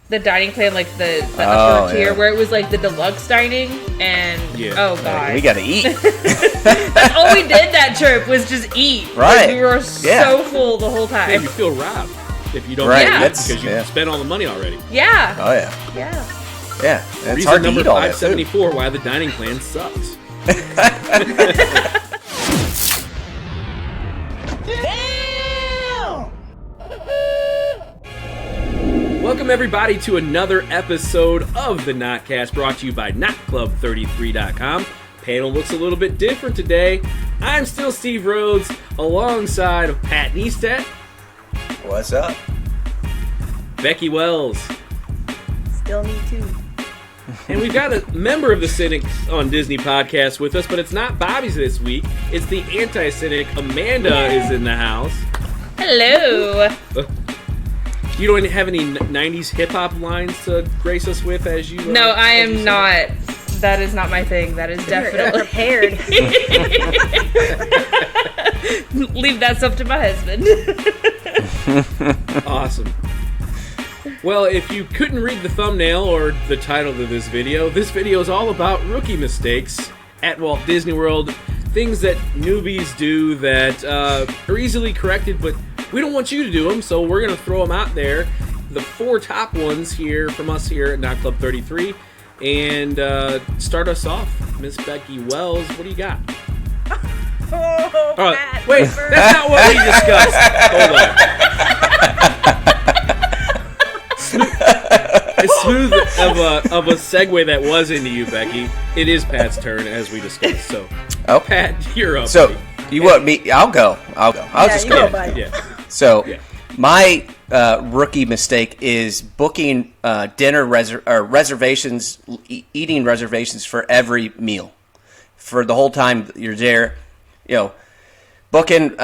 the dining plan, like the upper tier, where it was like the deluxe dining, and oh god, we gotta eat. That's all we did that trip was just eat. Right, like, we were so full the whole time. Yeah, you feel robbed if you don't eat because you spent all the money already. Yeah. Oh yeah. Yeah. Yeah. It's Reason hard to number eat all that 574 why the dining plan sucks. Welcome everybody to another episode of the Notcast, brought to you by NotClub33.com. Panel looks a little bit different today. I'm still Steve Rhodes, alongside of Pat Neistat. What's up? Becky Wells. Still me too. And we've got a member of the Cynics on Disney podcast with us, but it's not Bobby's this week. It's the anti-cynic. Amanda is in the house. Hello. You don't have any 90s hip-hop lines to grace us with as you... No, I am not. That is not my thing. That is definitely... prepared. Leave that stuff to my husband. Awesome. Well, if you couldn't read the thumbnail or the title of this video is all about rookie mistakes at Walt Disney World. Things that newbies do that are easily corrected, but we don't want you to do them, so we're going to throw them out there. The 4 top ones here from us here at Not Club 33. And start us off, Miss Becky Wells. What do you got? Wait, that's not what we discussed. Hold on. As smooth of a segue that was into you, Becky, it is Pat's turn as we discussed. So, Pat, you're up. So, buddy. you want me? I'll go. I'll just go. So, my rookie mistake is booking dinner reservations, eating reservations for every meal. For the whole time you're there, booking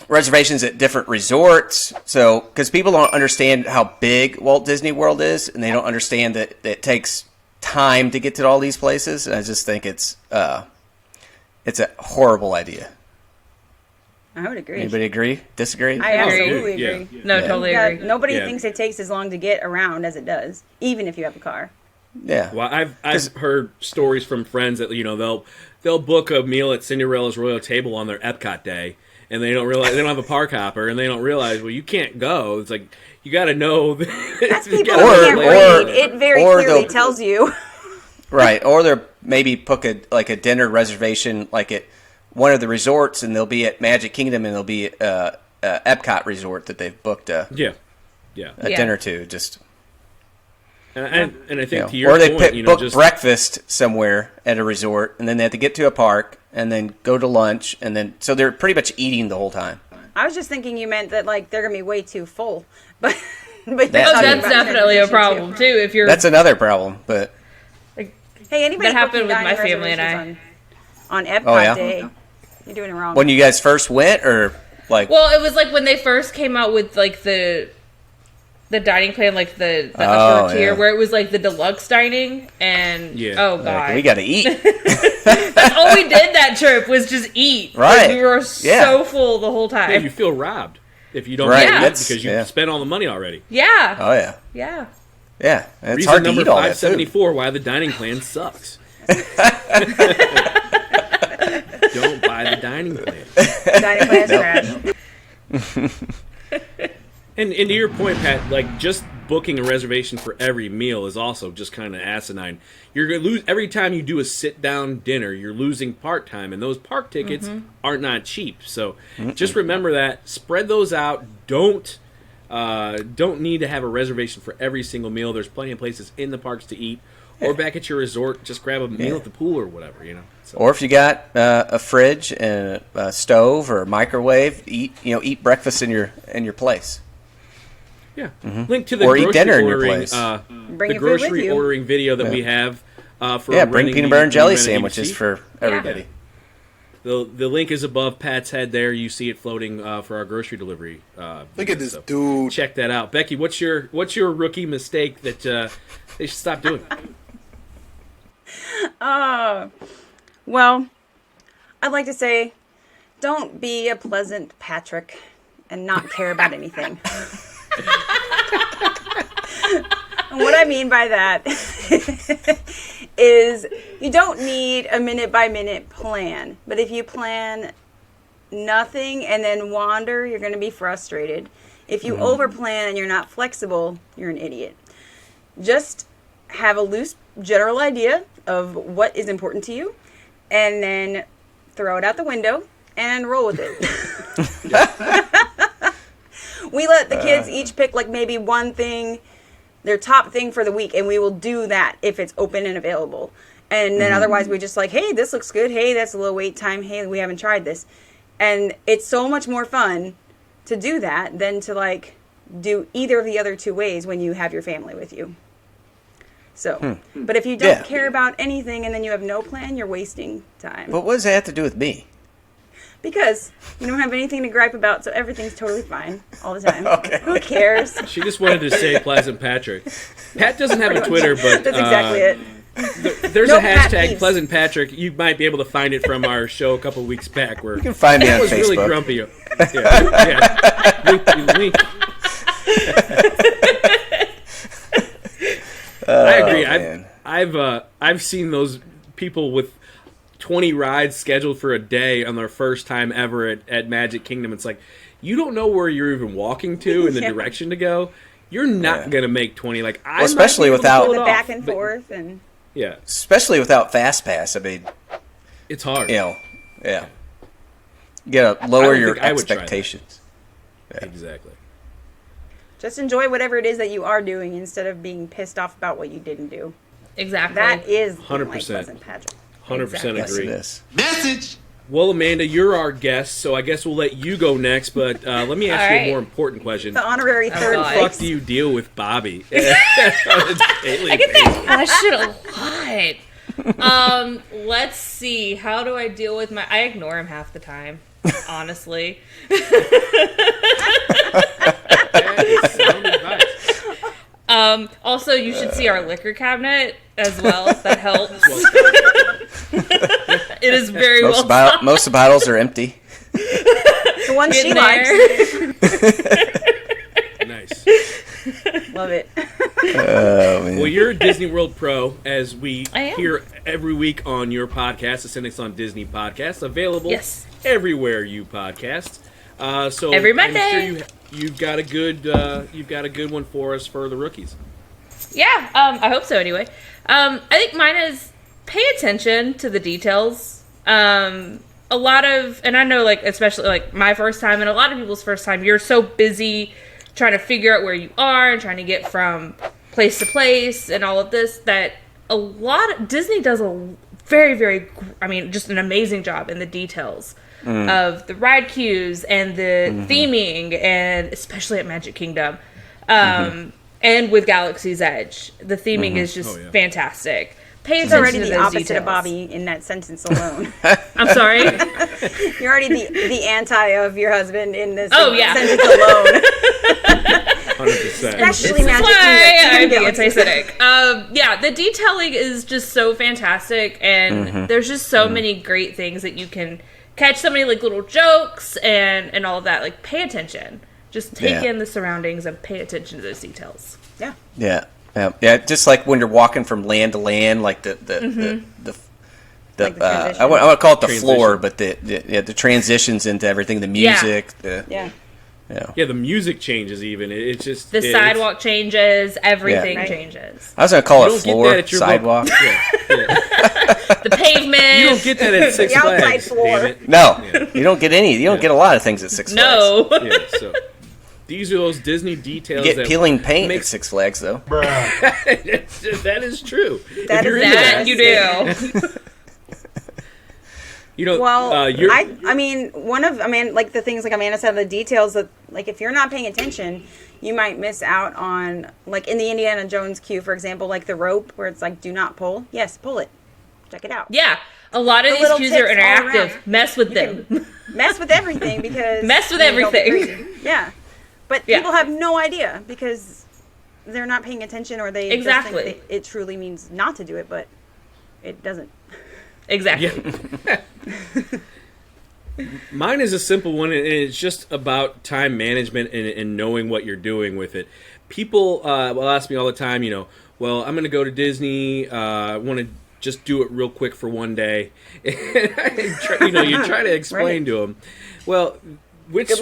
reservations at different resorts. So, because people don't understand how big Walt Disney World is, and they don't understand that it takes time to get to all these places. And I just think it's a horrible idea. I would agree. Anybody agree? Disagree? I absolutely agree. Yeah. No, totally agree. Nobody thinks it takes as long to get around as it does, even if you have a car. Yeah. Well, I've heard stories from friends that they'll book a meal at Cinderella's Royal Table on their Epcot day, and they don't realize they don't have a park hopper, and they don't realize you can't go. It's like you got to know. That's people who can't read. It very clearly tells you. Right, or they'll maybe book a dinner reservation at one of the resorts, and they'll be at Magic Kingdom, and they'll be at Epcot resort that they've booked a dinner to. Just and I think to your point, or they book breakfast somewhere at a resort, and then they have to get to a park, and then go to lunch, and then so they're pretty much eating the whole time. I was just thinking you meant that they're gonna be way too full, but that's definitely a problem too. If you're that's another problem, but hey, anybody that happened with my family and I on Epcot Day. You're doing it wrong. When you guys first went, or well, it was when they first came out with the dining plan, the upper tier, where it was the deluxe dining, and oh god, we gotta eat. That's all we did that trip was just eat. Right, we were so full the whole time. Yeah, you feel robbed if you don't eat because you spent all the money already. Yeah. Oh yeah. Yeah. Yeah. It's Reason hard to number eat all 574 why the dining plan sucks. Don't buy the dining plan. Dining plan is trash. And to your point, Pat, just booking a reservation for every meal is also just kind of asinine. You're going to lose every time you do a sit-down dinner. You're losing park time, and those park tickets are not cheap. So just remember that. Spread those out. Don't need to have a reservation for every single meal. There's plenty of places in the parks to eat. Or back at your resort, just grab a meal at the pool or whatever, So. Or if you got a fridge and a stove or a microwave, eat breakfast in your place. Yeah. Link to the or grocery eat dinner ordering, in your place. The grocery ordering video that we have for bring peanut butter and jelly sandwiches for everybody. The link is above Pat's head there. You see it floating for our grocery delivery. Look at this dude. Check that out, Becky. What's your rookie mistake that they should stop doing? Well, I'd like to say, don't be a pleasant Patrick and not care about anything. I mean by that is you don't need a minute-by-minute plan. But if you plan nothing and then wander, you're going to be frustrated. If you overplan and you're not flexible, you're an idiot. Just have a loose general idea of what is important to you, and then throw it out the window and roll with it. We let the kids each pick like maybe one thing, their top thing for the week, and we will do that if it's open and available. And then otherwise we just like, hey, this looks good. Hey, that's a little wait time. Hey, we haven't tried this. And it's so much more fun to do that than to like do either of the other two ways when you have your family with you. So, but if you don't care about anything and then you have no plan, you're wasting time. But what does that have to do with me? Because you don't have anything to gripe about, so everything's totally fine all the time. Okay. Who cares? She just wanted to say Pleasant Patrick. Pat doesn't have a Twitter, but that's exactly it. There's a hashtag Pleasant Patrick. You might be able to find it from our show a couple weeks back. Where you can find me on was Facebook. Really grumpy. Yeah. Link. I agree. I've seen those people with 20 rides scheduled for a day on their first time ever at Magic Kingdom. It's like, you don't know where you're even walking to and the direction to go. You're not going to make 20. Like, I especially without the back and forth and especially without Fast Pass. I mean, it's hard. You gotta lower your expectations. Exactly. Just enjoy whatever it is that you are doing instead of being pissed off about what you didn't do. Exactly. That is 100%. Pleasant Patrick. 100% agree. Yes, it is. Message. Well, Amanda, you're our guest, so I guess we'll let you go next. But let me ask you a more important question. The honorary third How the fuck do you deal with Bobby? I get that question a lot. Let's see. How do I deal with I ignore him half the time, honestly. Sound advice. Also, you should see our liquor cabinet as well. That helps. It is very most of the bottles are empty. The one she likes. Nice. Love it. Oh, man. Well, you're a Disney World pro, as we hear every week on your podcast, the Cynics on Disney podcast, available everywhere you podcast. So every Monday. I'm sure you've got a good one for us for the rookies. Yeah, I hope so. Anyway, I think mine is pay attention to the details. A lot of, and I know, like, especially like my first time and a lot of people's first time, you're so busy trying to figure out where you are and trying to get from place to place and all of this that Disney does a very, very, just an amazing job in the details of the ride queues and the theming, and especially at Magic Kingdom. And with Galaxy's Edge, the theming is just fantastic. Pay attention already to the those opposite details. of Bobby in that sentence alone. I'm sorry? You're already the anti of your husband in this sentence alone. 100%. Especially This is Magic why I'm Kingdom. the anti-cynic. The detailing is just so fantastic, and there's just so many great things that you can catch. So many like little jokes and all of that. Like, pay attention. Just take in the surroundings and pay attention to those details. Yeah. Just like when you're walking from land to land, like the Like the I want to call it the Transition. floor, but the transitions into everything, the music, the music changes. Even it's just The sidewalk changes, everything Right. changes. I was going to call You it don't get floor, that at your sidewalk. The pavement. You don't get that at Six The outside Flags. floor. Damn it. No, you don't get any. You don't get a lot of things at Six Flags. No. Yeah, so these are those Disney details. You get that peeling paint makes- at Six Flags, though. That is true. That If you're is into That you do. You know, Well, you're, like the things like Amanda said, the details that, like, if you're not paying attention, you might miss out on, like, in the Indiana Jones queue, for example, like the rope where it's like, do not pull. Yes, pull it. Check it out. Yeah. A lot of The these little queues are tips all interactive. around. Mess with You them. can mess with everything because Mess with you know, don't get everything. crazy. Yeah, but Yeah. people have no idea because they're not paying attention, or they just Exactly. think that it truly means not to do it, but it doesn't. Exactly. Mine is a simple one, and it's just about time management and knowing what you're doing with it. people will ask me all the time, well, I'm going to go to Disney. I want to just do it real quick for one day. You try to explain to them, well, which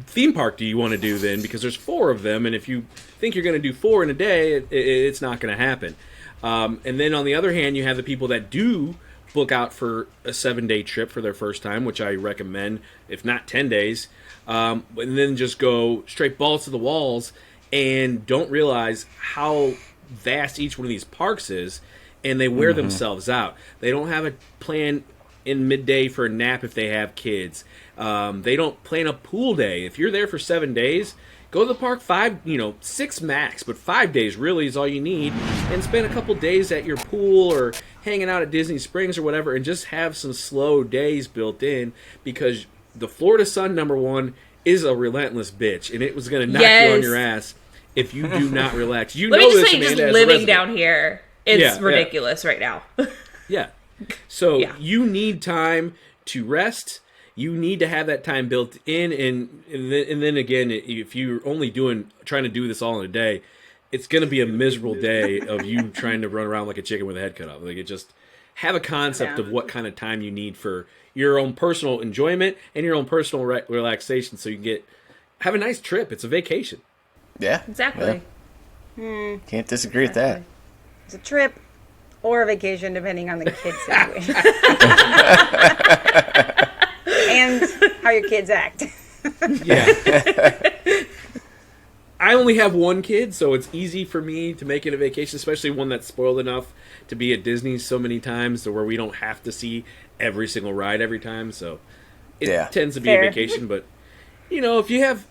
theme park do you want to do then? Because there's 4 of them, and if you think you're going to do 4 in a day, it's not going to happen. And then on the other hand, you have the people that do book out for a 7-day trip for their first time, which I recommend, if not 10 days, and then just go straight balls to the walls and don't realize how vast each one of these parks is, and they wear themselves out. They don't have a plan in midday for a nap if they have kids. They don't plan a pool day. If you're there for 7 days, go to the park 6 max, but 5 days really is all you need, and spend a couple days at your pool or hanging out at Disney Springs or whatever, and just have some slow days built in, because the Florida sun, number one, is a relentless bitch, and it was going to knock you on your ass if you do not relax. Let me just say, just living down here, it's ridiculous right now. Yeah. So you need time to rest. You need to have that time built in, and then again, if you're only trying to do this all in a day, it's going to be a miserable day of you trying to run around like a chicken with a head cut off. Like, it just have a concept of what kind of time you need for your own personal enjoyment and your own personal relaxation, so you can have a nice trip. It's a vacation. Yeah, exactly. Yeah. Can't disagree with that. It's a trip or a vacation, depending on the kid's situation. And how your kids act. Yeah. I only have one kid, so it's easy for me to make it a vacation, especially one that's spoiled enough to be at Disney so many times, where we don't have to see every single ride every time. So it tends to be a vacation. But, if you have,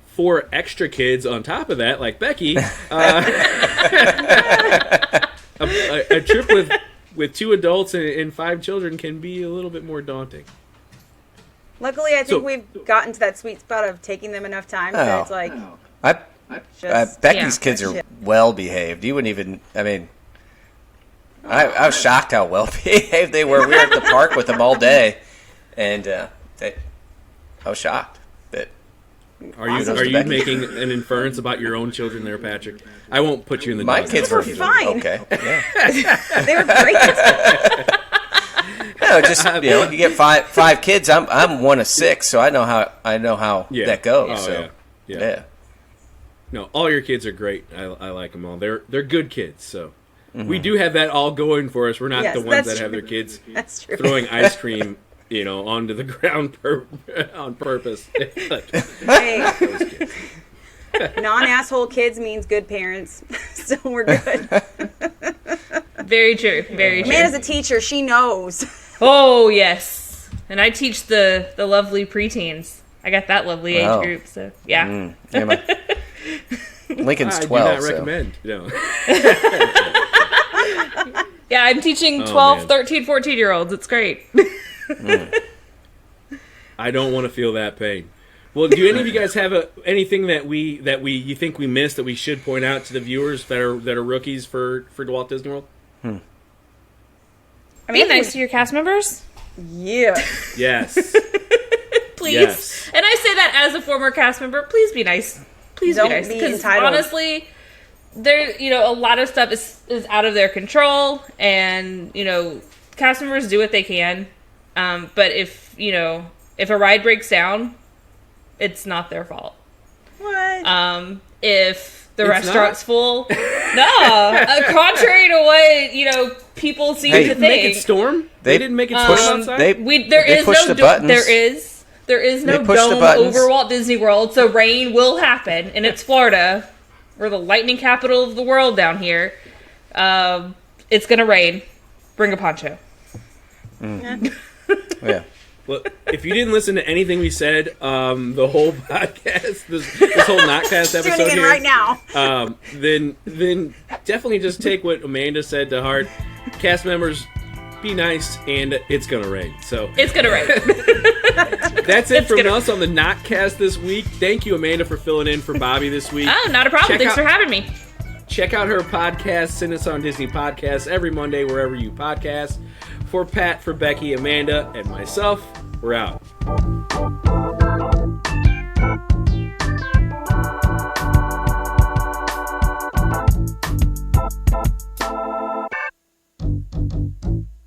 4 extra kids on top of that, like Becky, a trip with 2 adults and 5 children can be a little bit more daunting. Luckily, I think we've gotten to that sweet spot of taking them enough time that it's like... Becky's kids are well behaved. You wouldn't even... I mean, I was shocked how well behaved they were. We were at the park with them all day, and I was shocked. That Are you making an inference about your own children there, Patrick? I won't put you in the... My kids were fine. Okay. Yeah. They were great. No, just you get five kids. I'm one of 6, so I know how that goes. Oh, so yeah. No, all your kids are great. I like them all. They're good kids. So we do have that all going for us. We're not the ones that have their kids throwing ice cream, onto the ground on purpose. Hey. Non-asshole kids means good parents, so we're good. Very true. Very true. Amanda's a teacher. She knows. Oh, yes. And I teach the lovely preteens. I got that lovely age group, so yeah. Lincoln's 12. I do not recommend. Yeah, I'm teaching 12, 13, 14-year-olds. It's great. I don't want to feel that pain. Well, do any of you guys have anything that you think we missed that we should point out to the viewers that are rookies for Walt Disney World? Be nice to your cast members. Yeah. Yes. Please. Yes. And I say that as a former cast member. Please be nice. Please be nice. Because honestly, there, a lot of stuff is out of their control, and cast members do what they can. But if a ride breaks down, it's not their fault. What? If the restaurant's full, no. Contrary to what people seem to think. Make it storm. They didn't make it storm outside. There is no dome over Walt Disney World, so rain will happen, and it's Florida. We're the lightning capital of the world down here. It's gonna rain. Bring a poncho. Yeah. Well, if you didn't listen to anything we said, the whole podcast, this whole Notcast episode tuning in here, right now, then definitely just take what Amanda said to heart. Cast members, be nice, and it's gonna rain. So it's gonna rain. That's it from us on the Notcast this week. Thank you, Amanda, for filling in for Bobby this week. Oh, not a problem. Thanks for having me. Check out her podcast, Send Us on Disney Podcast, every Monday wherever you podcast. For Pat, for Becky, Amanda, and myself, we're out.